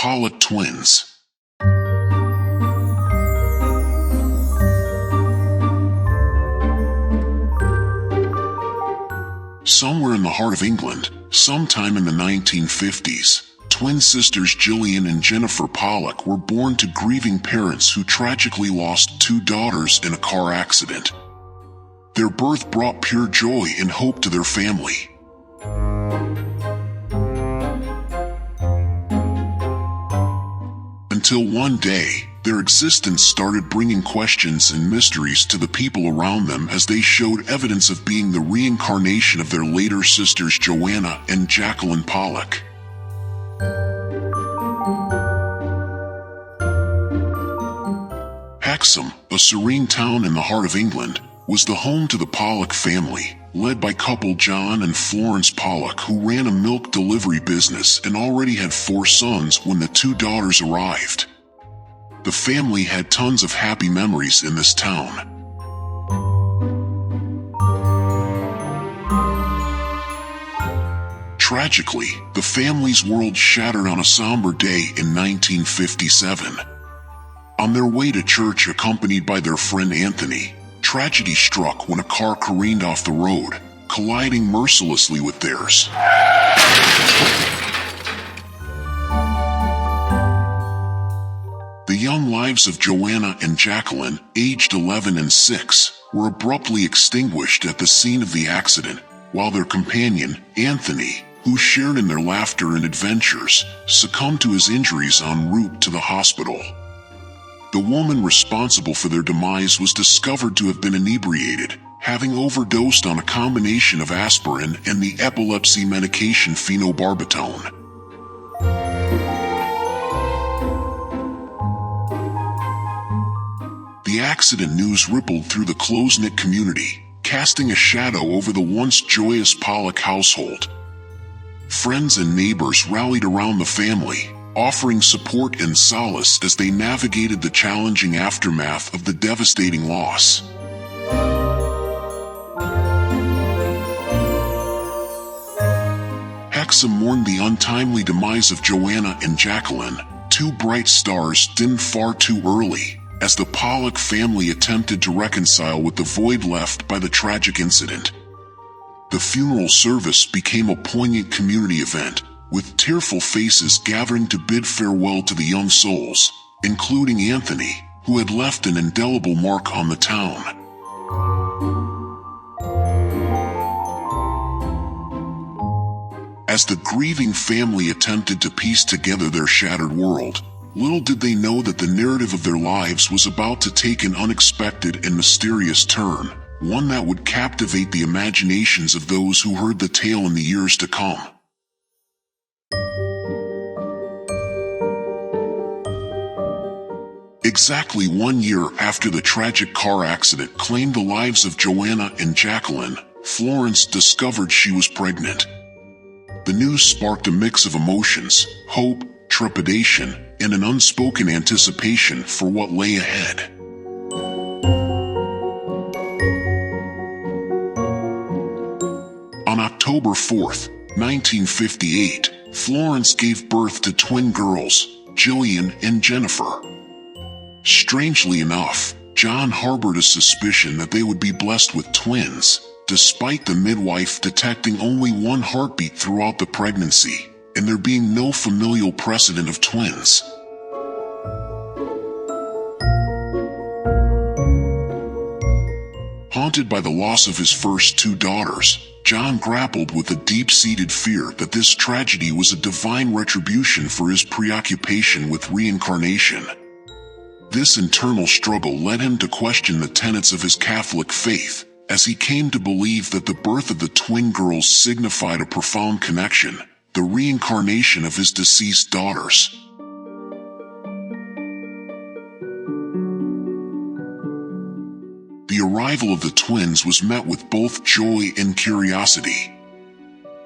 Pollock Twins. Somewhere in the heart of England, sometime in the 1950s, twin sisters Gillian and Jennifer Pollock were born to grieving parents who tragically lost two daughters in a car accident. Their birth brought pure joy and hope to their family. Until one day, their existence started bringing questions and mysteries to the people around them as they showed evidence of being the reincarnation of their later sisters Joanna and Jacqueline Pollock. Hexham, a serene town in the heart of England, was the home to the Pollock family, led by couple John and Florence Pollock, who ran a milk delivery business and already had 4 sons when the 2 daughters arrived. The family had tons of happy memories in this town. Tragically, the family's world shattered on a somber day in 1957. On their way to church accompanied by their friend Anthony, tragedy struck when a car careened off the road, colliding mercilessly with theirs. The young lives of Joanna and Jacqueline, aged 11 and 6, were abruptly extinguished at the scene of the accident, while their companion, Anthony, who shared in their laughter and adventures, succumbed to his injuries en route to the hospital. The woman responsible for their demise was discovered to have been inebriated, having overdosed on a combination of aspirin and the epilepsy medication phenobarbital. The accident news rippled through the close-knit community, casting a shadow over the once joyous Pollock household. Friends and neighbors rallied around the family, offering support and solace as they navigated the challenging aftermath of the devastating loss. Hexham mourned the untimely demise of Joanna and Jacqueline, 2 bright stars dimmed far too early, as the Pollock family attempted to reconcile with the void left by the tragic incident. The funeral service became a poignant community event, with tearful faces gathering to bid farewell to the young souls, including Anthony, who had left an indelible mark on the town. As the grieving family attempted to piece together their shattered world, little did they know that the narrative of their lives was about to take an unexpected and mysterious turn, one that would captivate the imaginations of those who heard the tale in the years to come. Exactly 1 year after the tragic car accident claimed the lives of Joanna and Jacqueline, Florence discovered she was pregnant. The news sparked a mix of emotions, hope, trepidation, and an unspoken anticipation for what lay ahead. On October 4, 1958, Florence gave birth to twin girls, Gillian and Jennifer. Strangely enough, John harbored a suspicion that they would be blessed with twins, despite the midwife detecting only 1 heartbeat throughout the pregnancy, and there being no familial precedent of twins. Haunted by the loss of his first 2 daughters, John grappled with a deep-seated fear that this tragedy was a divine retribution for his preoccupation with reincarnation. This internal struggle led him to question the tenets of his Catholic faith, as he came to believe that the birth of the twin girls signified a profound connection, the reincarnation of his deceased daughters. The arrival of the twins was met with both joy and curiosity.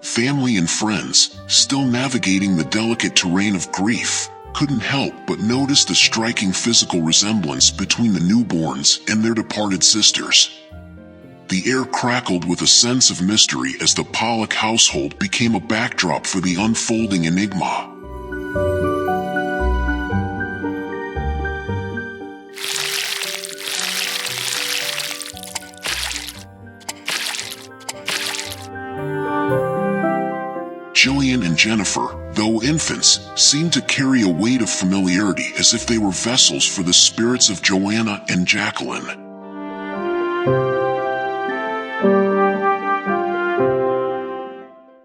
Family and friends, still navigating the delicate terrain of grief, couldn't help but notice the striking physical resemblance between the newborns and their departed sisters. The air crackled with a sense of mystery as the Pollock household became a backdrop for the unfolding enigma. Jillian and Jennifer, though infants, seemed to carry a weight of familiarity as if they were vessels for the spirits of Joanna and Jacqueline.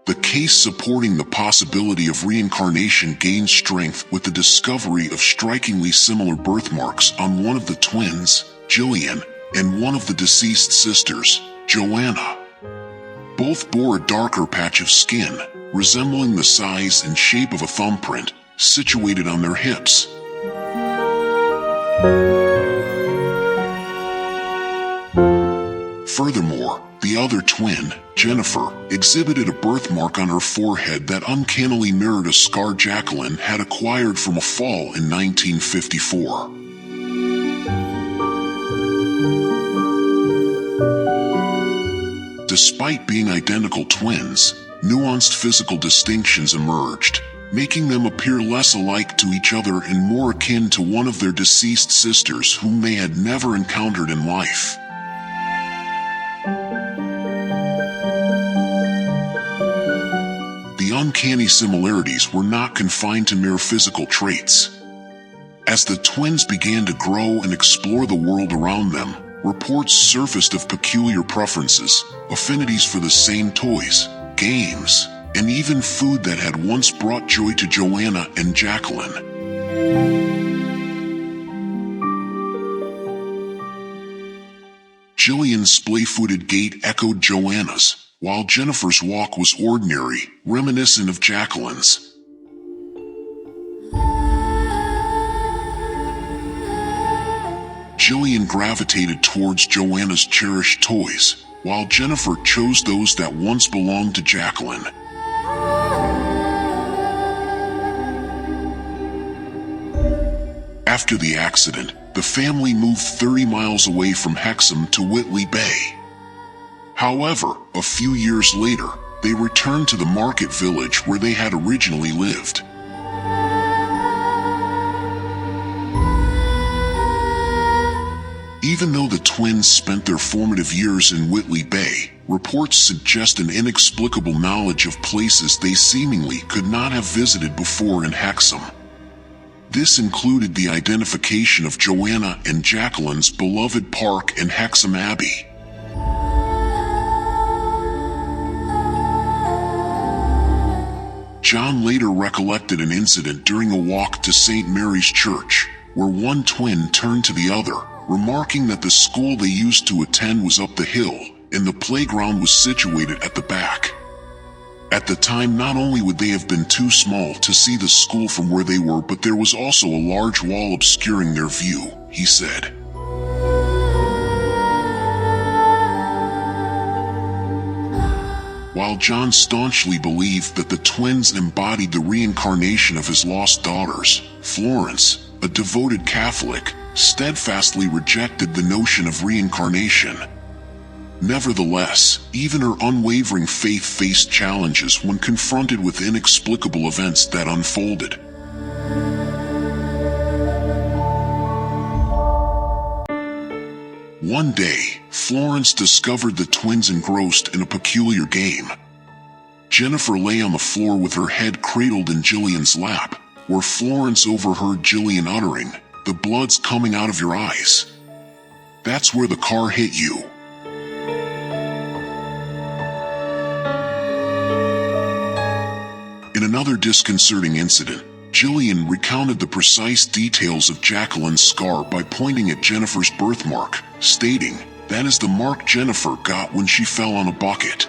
The case supporting the possibility of reincarnation gained strength with the discovery of strikingly similar birthmarks on one of the twins, Jillian, and one of the deceased sisters, Joanna. Both bore a darker patch of skin, resembling the size and shape of a thumbprint, situated on their hips. Furthermore, the other twin, Jennifer, exhibited a birthmark on her forehead that uncannily mirrored a scar Jacqueline had acquired from a fall in 1954. Despite being identical twins, nuanced physical distinctions emerged, making them appear less alike to each other and more akin to one of their deceased sisters whom they had never encountered in life. The uncanny similarities were not confined to mere physical traits. As the twins began to grow and explore the world around them, reports surfaced of peculiar preferences, affinities for the same toys, games, and even food that had once brought joy to Joanna and Jacqueline. Jillian's splay-footed gait echoed Joanna's, while Jennifer's walk was ordinary, reminiscent of Jacqueline's. Jillian gravitated towards Joanna's cherished toys, while Jennifer chose those that once belonged to Jacqueline. After the accident, the family moved 30 miles away from Hexham to Whitley Bay. However, a few years later, they returned to the market village where they had originally lived. Even though the twins spent their formative years in Whitley Bay, reports suggest an inexplicable knowledge of places they seemingly could not have visited before in Hexham. This included the identification of Joanna and Jacqueline's beloved park and Hexham Abbey. John later recollected an incident during a walk to St. Mary's Church, where one twin turned to the other, remarking that the school they used to attend was up the hill, and the playground was situated at the back. At the time, not only would they have been too small to see the school from where they were, but there was also a large wall obscuring their view, he said. While John staunchly believed that the twins embodied the reincarnation of his lost daughters, Florence, a devoted Catholic, steadfastly rejected the notion of reincarnation. Nevertheless, even her unwavering faith faced challenges when confronted with inexplicable events that unfolded. One day, Florence discovered the twins engrossed in a peculiar game. Jennifer lay on the floor with her head cradled in Jillian's lap, where Florence overheard Jillian uttering, "The blood's coming out of your eyes. That's where the car hit you." In another disconcerting incident, Jillian recounted the precise details of Jacqueline's scar by pointing at Jennifer's birthmark, stating, "That is the mark Jennifer got when she fell on a bucket."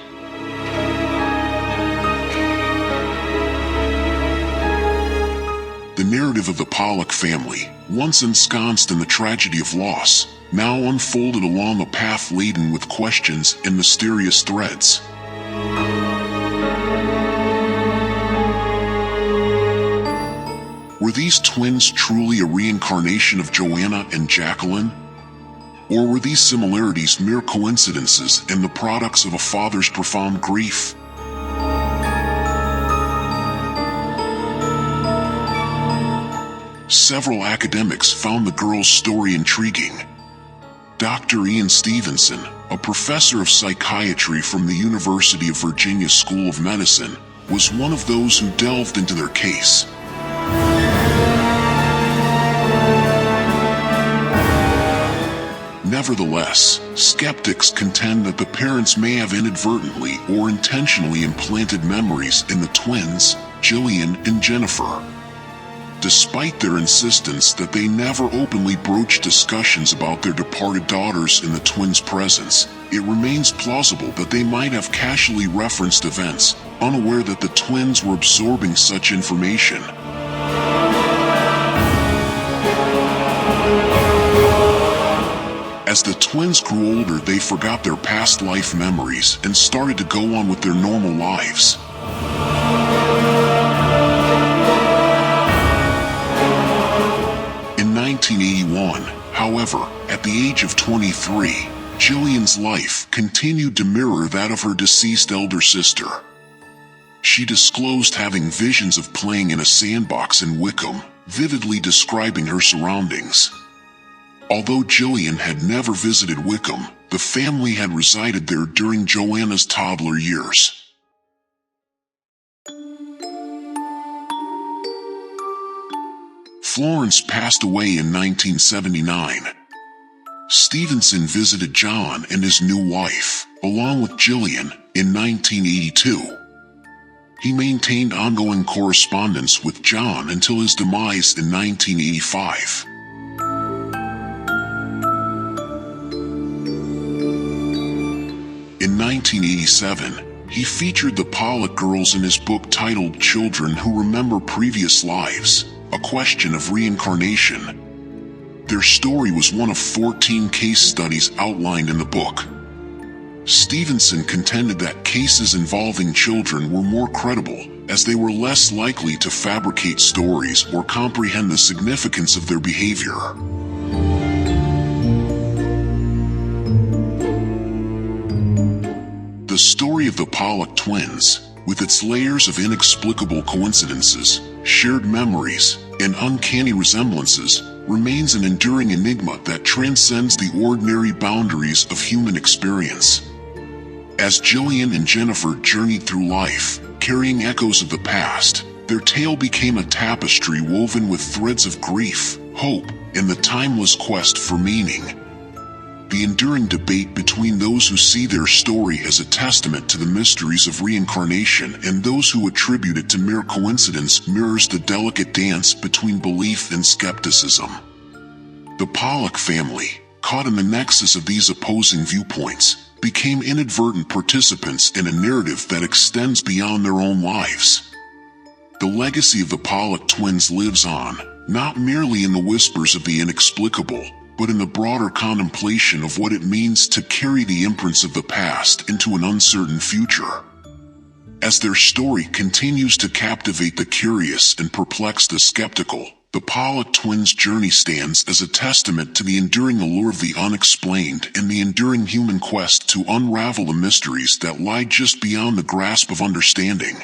The narrative of the Pollock family, once ensconced in the tragedy of loss, now unfolded along a path laden with questions and mysterious threads. Were these twins truly a reincarnation of Joanna and Jacqueline? Or were these similarities mere coincidences and the products of a father's profound grief? Several academics found the girl's story intriguing. Dr. Ian Stevenson, a professor of psychiatry from the University of Virginia School of Medicine, was one of those who delved into their case. Nevertheless, skeptics contend that the parents may have inadvertently or intentionally implanted memories in the twins, Jillian and Jennifer. Despite their insistence that they never openly broached discussions about their departed daughters in the twins' presence, it remains plausible that they might have casually referenced events, unaware that the twins were absorbing such information. As the twins grew older, they forgot their past life memories and started to go on with their normal lives. In 1981, however, at the age of 23, Jillian's life continued to mirror that of her deceased elder sister. She disclosed having visions of playing in a sandbox in Wickham, vividly describing her surroundings. Although Jillian had never visited Wickham, the family had resided there during Joanna's toddler years. Florence passed away in 1979. Stevenson visited John and his new wife, along with Jillian, in 1982. He maintained ongoing correspondence with John until his demise in 1985. In 1987, he featured the Pollock girls in his book titled Children Who Remember Previous Lives, A Question of Reincarnation. Their story was one of 14 case studies outlined in the book. Stevenson contended that cases involving children were more credible, as they were less likely to fabricate stories or comprehend the significance of their behavior. The story of the Pollock twins, with its layers of inexplicable coincidences, shared memories, and uncanny resemblances, remains an enduring enigma that transcends the ordinary boundaries of human experience. As Jillian and Jennifer journeyed through life, carrying echoes of the past, their tale became a tapestry woven with threads of grief, hope, and the timeless quest for meaning. The enduring debate between those who see their story as a testament to the mysteries of reincarnation and those who attribute it to mere coincidence mirrors the delicate dance between belief and skepticism. The Pollock family, caught in the nexus of these opposing viewpoints, became inadvertent participants in a narrative that extends beyond their own lives. The legacy of the Pollock twins lives on, not merely in the whispers of the inexplicable, but in the broader contemplation of what it means to carry the imprints of the past into an uncertain future. As their story continues to captivate the curious and perplex the skeptical, the Pollock twins' journey stands as a testament to the enduring allure of the unexplained and the enduring human quest to unravel the mysteries that lie just beyond the grasp of understanding.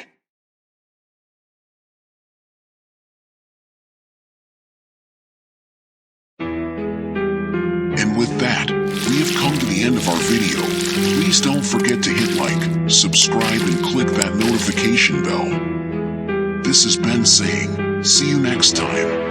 And with that, we have come to the end of our video. Please don't forget to hit like, subscribe, and click that notification bell. This is Ben saying, see you next time.